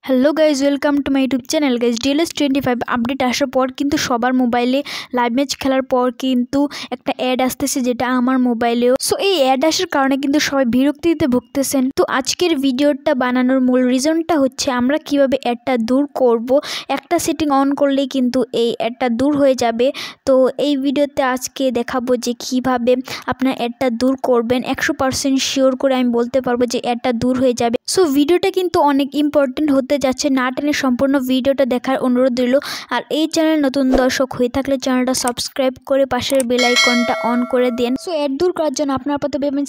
Hello guys, welcome to my YouTube channel. Guys, DLS25 update আসার পর কিন্তু সবার মোবাইলে লাইভ ম্যাচ খেলার পর কিন্তু একটা অ্যাড আসতেছে, যেটা আমার মোবাইলেও। সো এই অ্যাড আসার কারণে কিন্তু সবাই বিরক্তিতে ভুগতেছেন। তো আজকের ভিডিওটা বানানোর মূল রিজনটা হচ্ছে আমরা কিভাবে অ্যাডটা দূর করব। একটা সেটিং অন করলেই কিন্তু এই অ্যাডটা দূর হয়ে যাবে। তো এই ভিডিওতে আজকে দেখাবো যে কিভাবে আপনার অ্যাডটা দূর করবেন। 100% শিওর করে আমি বলতে পারবো যে অ্যাডটা দূর হয়ে যাবে। সো ভিডিওটা কিন্তু অনেক ইম্পর্টেন্ট হতে যাচ্ছে, না টেনে সম্পূর্ণ ভিডিওটা দেখার অনুরোধ রইল। আর এই চ্যানেল নতুন দর্শক হয়ে থাকলে চ্যানেলটা সাবস্ক্রাইব করে পাশের বেল আইকনটা অন করে দেন। সো অ্যাড দূর করার জন্য আপনারা প্রথমে যাবেন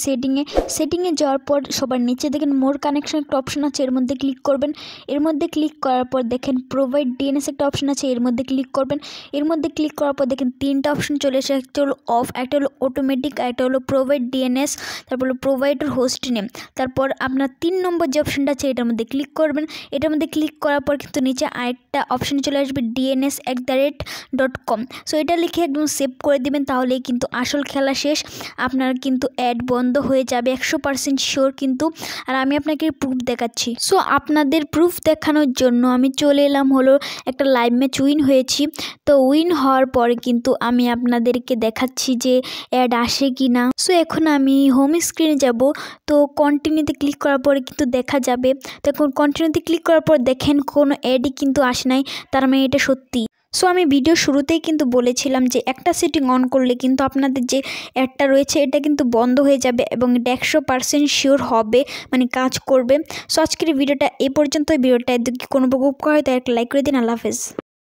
সেটিংয়ে যাওয়ার পর সবার নিচে দেখেন মোর কানেকশন একটা অপশন আছে, এর মধ্যে ক্লিক করবেন। এর মধ্যে ক্লিক করার পর দেখেন প্রোভাইড ডিএনএস একটা অপশন আছে, এর মধ্যে ক্লিক করবেন। এর মধ্যে ক্লিক করার পর দেখেন তিনটা অপশন চলে এসে, একটা হলো অফ, একটা হলো অটোমেটিক, একটা হলো প্রোভাইড ডিএনএস, তারপর হলো প্রোভাইডার হোস্ট নেম। তারপর আপনার 3 নম্বর যে অপশনটা আছে এটার মধ্যে ক্লিক করবেন। এটার মধ্যে ক্লিক করার পর কিন্তু নিচে আরেকটা অপশন চলে আসবে dns@.com। সো এটা লিখে একদম সেভ করে দিবেন, তাহলেই কিন্তু আসল খেলা শেষ। আপনার কিন্তু অ্যাড বন্ধ হয়ে যাবে 100% শিওর কিন্তু। আর আমি আপনাকে প্রুফ দেখাচ্ছি। সো আপনাদের প্রুফ দেখানোর জন্য আমি চলে এলাম হলো একটা লাইভ ম্যাচ উইন হয়েছি। তো উইন হওয়ার পরে কিন্তু আমি আপনাদেরকে দেখাচ্ছি যে অ্যাড আসে কি না। সো এখন আমি হোম স্ক্রিনে যাব। তো কন্টিনিউতে ক্লিক করার পরে কিন্তু দেখা যাবে। তো এখন কন্টিনিউতে ক্লিক করার পর দেখেন কোনো অ্যাডই কিন্তু আসে নাই, তার মানে এটা সত্যি। সো আমি ভিডিও শুরুতেই কিন্তু বলেছিলাম যে একটা সেটিং অন করলে কিন্তু আপনাদের যে অ্যাডটা রয়েছে এটা কিন্তু বন্ধ হয়ে যাবে এবং এটা 100% শিওর হবে, মানে কাজ করবে। সো আজকের ভিডিওটা এই পর্যন্ত। ভিডিওটা যদি কোনো উপকার হয় তাই একটা লাইক করে দিন। আল্লাহ হাফেজ।